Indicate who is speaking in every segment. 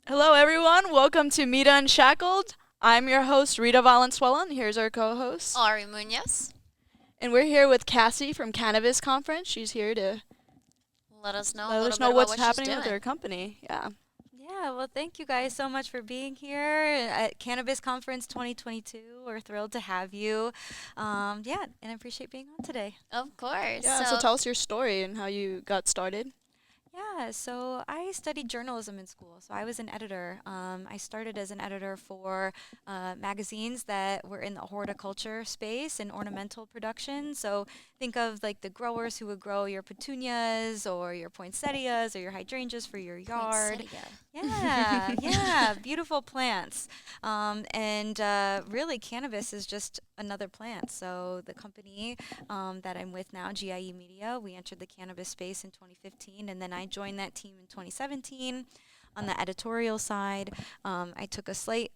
Speaker 1: Hello, everyone. Welcome to MITA Unshackled. I'm your host, Rita Valenzuela, and here's our co-host.
Speaker 2: Ari Munoz.
Speaker 1: And we're here with Cassie from Cannabis Conference. She's here to
Speaker 2: Let us know
Speaker 1: let
Speaker 2: a
Speaker 1: us
Speaker 2: little
Speaker 1: know
Speaker 2: bit
Speaker 1: what's
Speaker 2: about what
Speaker 1: happening
Speaker 2: she's
Speaker 1: with
Speaker 2: doing.
Speaker 1: her company. Yeah.
Speaker 3: Yeah, well, thank you guys so much for being here at Cannabis Conference 2022. We're thrilled to have you. Yeah, and I appreciate being on today.
Speaker 2: Of course.
Speaker 1: Yeah, so tell us your story and how you got started.
Speaker 3: Yeah, so I studied journalism in school. So I was an editor. I started as an editor for magazines that were in the horticulture space and ornamental production. So think of like the growers who would grow your petunias or your poinsettias or your hydrangeas for your yard.
Speaker 2: Poinsettia.
Speaker 3: Yeah, beautiful plants. And really, cannabis is just another plant. So the company that I'm with now, GIE Media, we entered the cannabis space in 2015, and then I joined that team in 2017 on the editorial side. I took a slight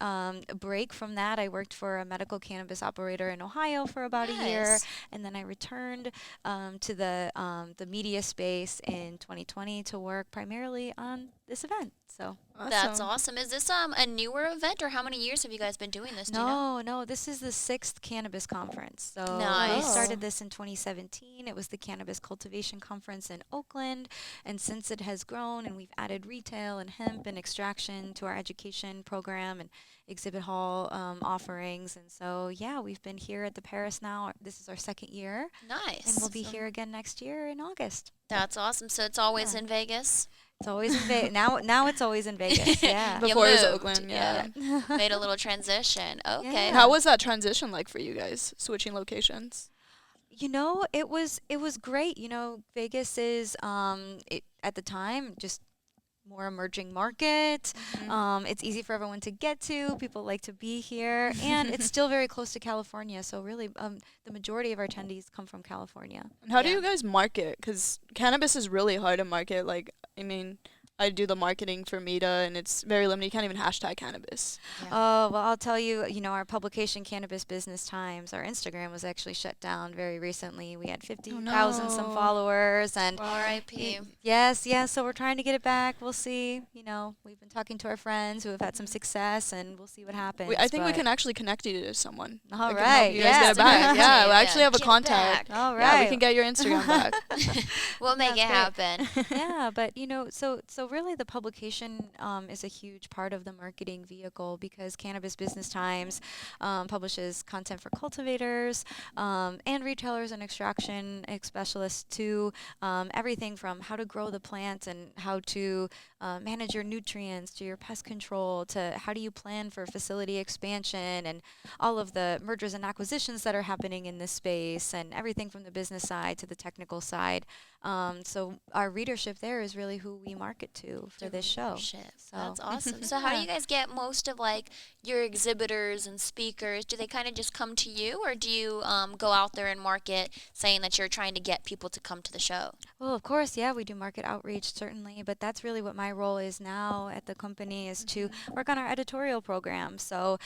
Speaker 3: break from that. I worked for a medical cannabis operator in Ohio for about a year,
Speaker 2: Nice.
Speaker 3: and then I returned to the media space in 2020 to work primarily on this event. So
Speaker 2: That's awesome. Is this a newer event, or how many years have you guys been doing this? Do you know?
Speaker 3: No, this is the 6th cannabis conference. So we
Speaker 2: Nice.
Speaker 3: started this in 2017. It was the Cannabis Cultivation Conference in Oakland, and since it has grown and we've added retail and hemp and extraction to our education program and exhibit hall offerings, and so yeah, we've been here at the Paris now. This is our 2nd year,
Speaker 2: Nice.
Speaker 3: and we'll be here again next year in August.
Speaker 2: That's awesome. So it's always
Speaker 3: Yeah.
Speaker 2: in Vegas?
Speaker 3: It's always in Vegas. Now it's always in Vegas. Yeah.
Speaker 2: You
Speaker 1: Before it was
Speaker 2: moved,
Speaker 1: Oakland, yeah.
Speaker 2: Made a little transition. Okay.
Speaker 3: Yeah.
Speaker 1: How was that transition like for you guys, switching locations?
Speaker 3: You know, it was great. You know, Vegas is at the time just more emerging market. It's easy for everyone to get to. People like to be here, and it's still very close to California. So really, the majority of our attendees come from California.
Speaker 1: And how do
Speaker 2: Yeah.
Speaker 1: you guys market? Because cannabis is really hard to market. Like, I mean, I do the marketing for MITA, and it's very limited. You can't even hashtag cannabis.
Speaker 3: Oh, well, I'll tell you, our publication, Cannabis Business Times, our Instagram was actually shut down very recently. We had 50,000 some
Speaker 1: no.
Speaker 3: followers, and
Speaker 2: R.I.P.
Speaker 3: yes, so we're trying to get it back. We'll see. We've been talking to our friends who have had some success, and we'll see what happens.
Speaker 1: I think we
Speaker 3: but-
Speaker 1: can actually connect you to someone.
Speaker 3: All
Speaker 1: We can help
Speaker 3: right,
Speaker 1: you guys
Speaker 3: yeah.
Speaker 1: get it back. Yeah, we
Speaker 2: Yeah,
Speaker 1: actually have a
Speaker 2: get it
Speaker 1: contact.
Speaker 2: back.
Speaker 3: All
Speaker 1: Yeah, we
Speaker 3: right.
Speaker 1: can get your Instagram back.
Speaker 2: We'll make it
Speaker 3: That's
Speaker 2: happen.
Speaker 3: Yeah, but so really the publication is a huge part of the marketing vehicle because Cannabis Business Times publishes content for cultivators and retailers and extraction specialists to everything from how to grow the plant and how to manage your nutrients to your pest control to how do you plan for facility expansion and all of the mergers and acquisitions that are happening in this space and everything from the business side to the technical side. So our readership there is really who we market to for this show.
Speaker 2: Shit.
Speaker 3: So
Speaker 2: That's awesome. So how do you guys get most of like your exhibitors and speakers? Do they kind of just come to you, or do you go out there and market, saying that you're trying to get people to come to the show?
Speaker 3: Well, of course, yeah, we do market outreach certainly, but that's really what my role is now at the company is to work on our editorial program. So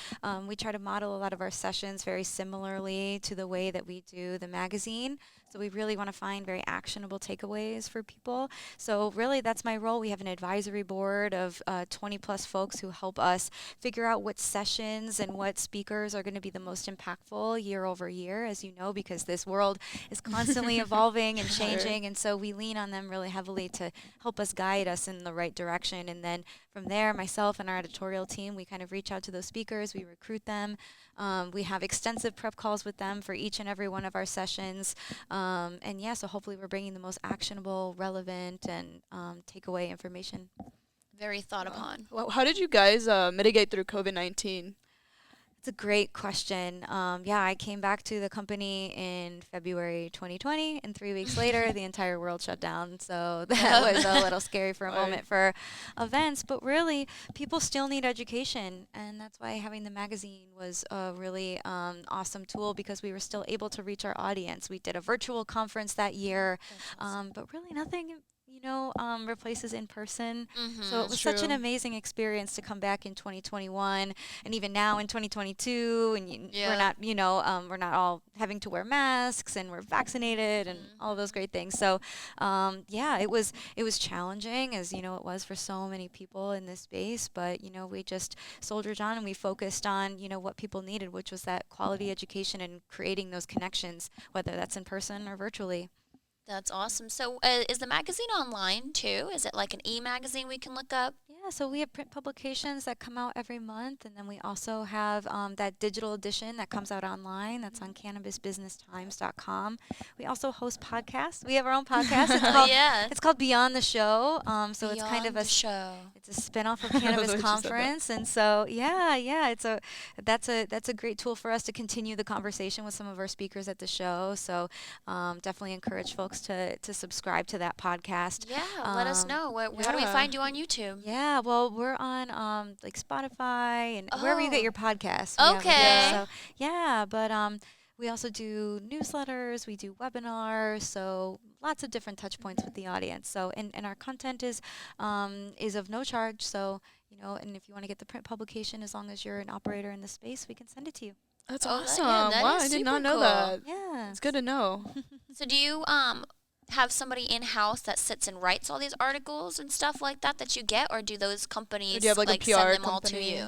Speaker 3: we try to model a lot of our sessions very similarly to the way that we do the magazine. So we really want to find very actionable takeaways for people. So really, that's my role. We have an advisory board of 20 plus folks who help us figure out what sessions and what speakers are going to be the most impactful year over year, as you know, because this world is constantly evolving and changing. And so we lean on them really heavily to help us guide us in the right direction. And then from there, myself and our editorial team, we kind of reach out to those speakers, we recruit them. We have extensive prep calls with them for each and every one of our sessions. And yeah, so hopefully we're bringing the most actionable, relevant, and takeaway information.
Speaker 2: Very thought upon.
Speaker 1: Well, how did you guys mitigate through COVID-19?
Speaker 3: It's a great question. Yeah, I came back to the company in February 2020, and 3 weeks later, the entire world shut down. So that was a little scary for a
Speaker 1: Right.
Speaker 3: moment for events. But really, people still need education, and that's why having the magazine was a really awesome tool because we were still able to reach our audience. We did a virtual conference that year, but really nothing. Replaces in person. So it
Speaker 2: Mm-hmm.
Speaker 3: was
Speaker 1: It's
Speaker 3: such an
Speaker 1: true.
Speaker 3: amazing experience to come back in 2021 and even now in 2022 and we're
Speaker 2: Yeah.
Speaker 3: not we're not all having to wear masks and we're vaccinated and all those great things. So yeah, it was challenging, as it was for so many people in this space, but we just soldiered on and we focused on what people needed, which was that quality education and creating those connections, whether that's in person or virtually.
Speaker 2: That's awesome. So, is the magazine online too? Is it like an e-magazine we can look up?
Speaker 3: Yeah, so we have print publications that come out every month, and then we also have that digital edition that comes out online. That's on cannabisbusinesstimes.com. We also host podcasts. We have our own podcast. It's called
Speaker 2: Yeah.
Speaker 3: it's called Beyond the Show. So it's kind
Speaker 2: Beyond
Speaker 3: of
Speaker 2: the show.
Speaker 3: it's a spin-off of
Speaker 1: I love
Speaker 3: Cannabis
Speaker 1: the way she said that.
Speaker 3: Conference, and so yeah, that's a great tool for us to continue the conversation with some of our speakers at the show. So definitely encourage folks to subscribe to that podcast.
Speaker 2: Yeah, let us know. How do we
Speaker 1: Yeah.
Speaker 2: find you on YouTube?
Speaker 3: Yeah, well, we're on like Spotify and wherever you get
Speaker 2: Oh.
Speaker 3: your podcasts. We have it there.
Speaker 2: Okay.
Speaker 3: So yeah, but we also do newsletters, we do webinars, so lots of different touch points with the audience. So and our content is of no charge. So and if you want to get the print publication, as long as you're an operator in the space, we can send it to you.
Speaker 1: That's
Speaker 2: Oh,
Speaker 1: awesome.
Speaker 2: that
Speaker 1: Wow,
Speaker 2: is
Speaker 1: I did
Speaker 2: super
Speaker 1: not know
Speaker 2: cool.
Speaker 1: that.
Speaker 3: Yeah.
Speaker 1: It's good to know.
Speaker 2: So do you have somebody in house that sits and writes all these articles and stuff like that you get, or do those companies
Speaker 1: Or do you have like a
Speaker 2: send
Speaker 1: PR
Speaker 2: them all to
Speaker 1: company?
Speaker 2: you?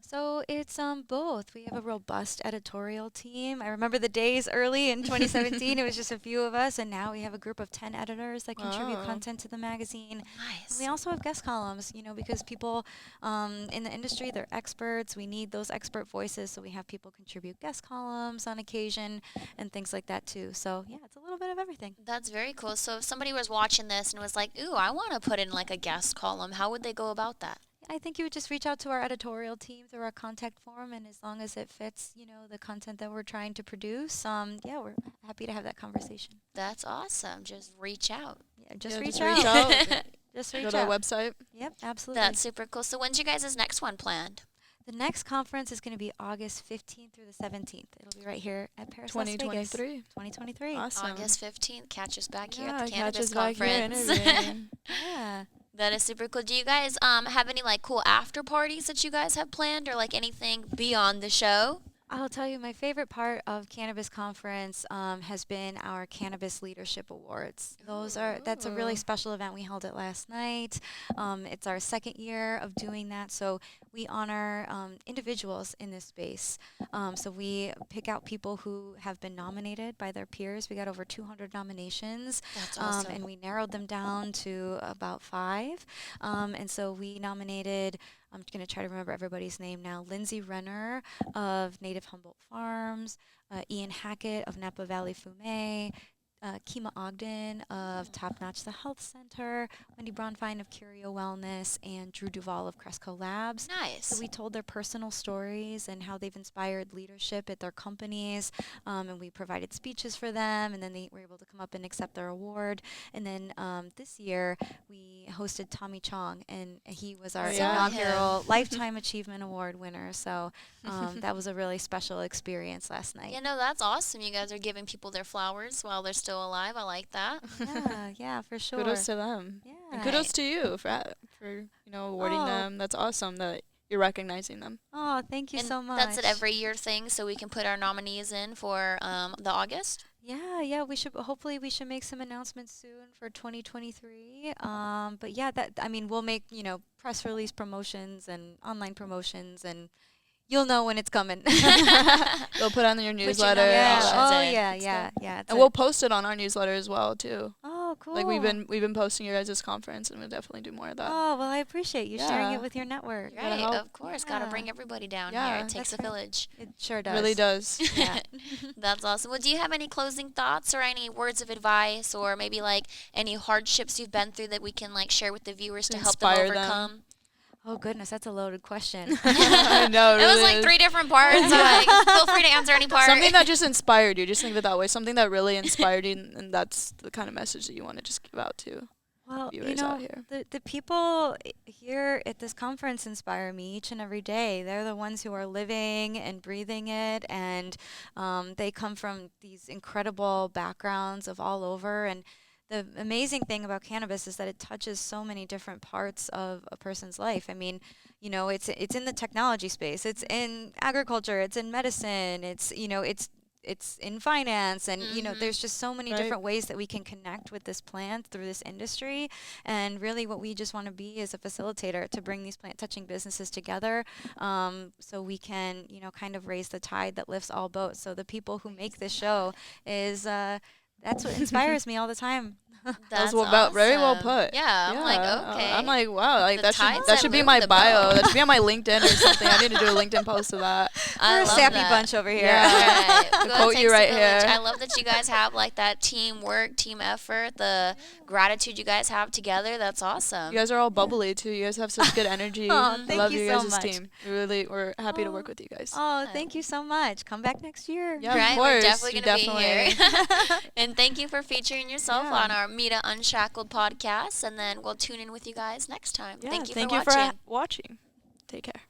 Speaker 3: So it's both. We have a robust editorial team. I remember the days early in 2017. It was just a few of us, and now we have a group of 10 editors that contribute
Speaker 1: Wow.
Speaker 3: content to the magazine.
Speaker 2: Nice.
Speaker 3: We also have guest columns, because people in the industry, they're experts. We need those expert voices, so we have people contribute guest columns on occasion and things like that too. So yeah, it's a little bit of everything.
Speaker 2: That's very cool. So if somebody was watching this and was like, "Ooh, I want to put in like a guest column," how would they go about that?
Speaker 3: I think you would just reach out to our editorial team through our contact form, and as long as it fits, the content that we're trying to produce, yeah, we're happy to have that conversation.
Speaker 2: That's awesome. Just reach out.
Speaker 3: Yeah, just
Speaker 1: Yeah,
Speaker 3: reach
Speaker 1: just
Speaker 3: out.
Speaker 1: reach out.
Speaker 3: Just
Speaker 1: Go
Speaker 3: reach
Speaker 1: to our
Speaker 3: out.
Speaker 1: website.
Speaker 3: Yep, absolutely.
Speaker 2: That's super cool. So when's your guys' next one planned?
Speaker 3: The next conference is going to be August 15th through the 17th. It'll be right here at Paris, Las Vegas.
Speaker 1: 2023.
Speaker 3: 2023.
Speaker 1: Awesome.
Speaker 2: August 15th. Catch us back here
Speaker 1: Yeah,
Speaker 2: at the
Speaker 1: catch
Speaker 2: Cannabis
Speaker 1: us back here
Speaker 2: Conference.
Speaker 1: interviewing.
Speaker 3: Yeah.
Speaker 2: That is super cool. Do you guys have any like cool after parties that you guys have planned, or like anything beyond the show?
Speaker 3: I'll tell you, my favorite part of Cannabis Conference has been our Cannabis Leadership Awards. That's a really
Speaker 1: Ooh.
Speaker 3: special event. We held it last night. It's our second year of doing that, so we honor individuals in this space. So we pick out people who have been nominated by their peers. We got over 200 nominations,
Speaker 2: That's awesome.
Speaker 3: and we narrowed them down to about 5. And so we nominated, I'm going to try to remember everybody's name now, Lindsay Renner of Native Humboldt Farms, Ian Hackett of Napa Valley Fume, Kima Ogden of Top Notch the Health Center, Wendy Bronfine of Curio Wellness, and Drew Duval of Cresco Labs.
Speaker 2: Nice.
Speaker 3: So we told their personal stories and how they've inspired leadership at their companies, and we provided speeches for them, and then they were able to come up and accept their award. And then this year we hosted Tommy Chong, and he was our
Speaker 1: Oh, yeah.
Speaker 3: inaugural Lifetime Achievement Award winner. So that was a really special experience last night.
Speaker 2: Yeah, no, that's awesome. You guys are giving people their flowers while they're still alive. I like that.
Speaker 3: Yeah, for sure.
Speaker 1: Kudos to them.
Speaker 3: Yeah.
Speaker 1: And kudos to you for awarding
Speaker 3: Oh.
Speaker 1: them. That's awesome that you're recognizing them.
Speaker 3: Oh, thank you
Speaker 2: And
Speaker 3: so much.
Speaker 2: that's an every year thing, so we can put our nominees in for the August.
Speaker 3: Yeah, hopefully we should make some announcements soon for 2023. But yeah, we'll make, press release promotions and online promotions, and you'll know when it's coming.
Speaker 1: They'll put on your newsletter.
Speaker 2: nominations
Speaker 1: all that.
Speaker 3: Oh
Speaker 2: in.
Speaker 3: yeah,
Speaker 2: It's
Speaker 3: yeah.
Speaker 1: And we'll post it on our newsletter as well too.
Speaker 3: Oh, cool.
Speaker 1: Like we've been posting your guys' conference, and we'll definitely do more of that.
Speaker 3: Oh, well, I appreciate you sharing
Speaker 1: Yeah.
Speaker 3: it with your network.
Speaker 1: gotta
Speaker 2: Right,
Speaker 1: help.
Speaker 2: of course. Got to
Speaker 3: Yeah.
Speaker 2: bring everybody down
Speaker 1: Yeah,
Speaker 2: here. It takes
Speaker 3: that's
Speaker 2: a
Speaker 3: right.
Speaker 2: village.
Speaker 3: It sure does.
Speaker 1: Really does.
Speaker 3: Yeah.
Speaker 2: That's awesome. Well, do you have any closing thoughts or any words of advice, or maybe like any hardships you've been through that we can like share with the viewers to help them
Speaker 1: Inspire them.
Speaker 2: overcome?
Speaker 3: Oh goodness, that's a loaded question.
Speaker 1: I know.
Speaker 2: It was like 3 different parts. So like, feel free to answer any part.
Speaker 1: Something that just inspired you. Just think of it that way. Something that really inspired you, and that's the kind of message that you want to just give out to
Speaker 3: Well,
Speaker 1: viewers out here.
Speaker 3: the people here at this conference inspire me each and every day. They're the ones who are living and breathing it, and they come from these incredible backgrounds of all over. And the amazing thing about cannabis is that it touches so many different parts of a person's life. I mean, it's in the technology space, it's in agriculture, it's in medicine, it's in finance, and there's just so many different ways that we can connect with this plant through this industry. And really what we just want to be is a facilitator to bring these plant touching businesses together, so we can kind of raise the tide that lifts all boats. So the people who make this show is that's what inspires me all the time.
Speaker 2: That's
Speaker 1: very well
Speaker 2: awesome.
Speaker 1: put.
Speaker 2: Yeah, I'm like, okay.
Speaker 1: I'm like, wow, like
Speaker 2: The
Speaker 1: that
Speaker 2: tides
Speaker 1: should
Speaker 2: that
Speaker 1: should be
Speaker 2: move
Speaker 1: my
Speaker 2: the
Speaker 1: bio.
Speaker 2: boat.
Speaker 1: That should be on my LinkedIn or something. I need to do a LinkedIn post of that.
Speaker 2: I
Speaker 3: We're a
Speaker 2: love
Speaker 3: sappy
Speaker 2: that.
Speaker 3: bunch over here.
Speaker 1: Yeah.
Speaker 2: Right. Well,
Speaker 1: Quote
Speaker 2: it
Speaker 1: you
Speaker 2: takes a
Speaker 1: right
Speaker 2: village.
Speaker 1: here.
Speaker 2: I love that you guys have like that teamwork, team effort, the gratitude you guys have together. That's awesome.
Speaker 1: You guys are all bubbly too. You guys have such good energy.
Speaker 3: Aw,
Speaker 1: I
Speaker 3: thank
Speaker 1: love
Speaker 3: you
Speaker 1: you
Speaker 3: so
Speaker 1: guys'
Speaker 3: much.
Speaker 1: team. We're happy to work with you guys.
Speaker 3: Oh, thank you so much. Come back next year.
Speaker 1: Yeah,
Speaker 2: Right,
Speaker 1: of
Speaker 2: we're
Speaker 1: course.
Speaker 2: definitely
Speaker 1: You
Speaker 2: going to be here. And thank you for featuring yourself
Speaker 1: Yeah.
Speaker 2: on our MITA Unshackled podcast. And then we'll tune in with you guys next time.
Speaker 1: Yeah,
Speaker 2: Thank you
Speaker 1: thank
Speaker 2: for
Speaker 1: you
Speaker 2: watching.
Speaker 1: for watching. Take care.